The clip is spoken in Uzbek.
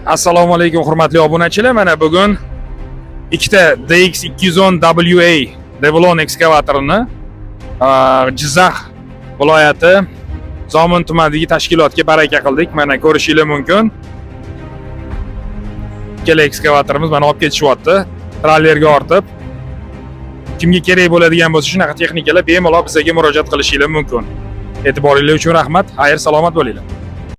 Assalomu alaykum hurmatli obunachilar. Mana bugun ikkita DX210WA Revlon ekskavatorini Jizzax viloyati Zomin tumanidagi tashkilotga baraka qildik. Mana ko'rishingiz mumkin. Ikkala ekskavatorimiz mana olib ketishyapti. Trallerga ortib. Kimga kerak bo'ladigan bo'lsa, shunaqa texnikalar bemalol bizga murojaat qilishingiz mumkin. E'tiboringiz uchun rahmat. Xayr, salomat bo'linglar.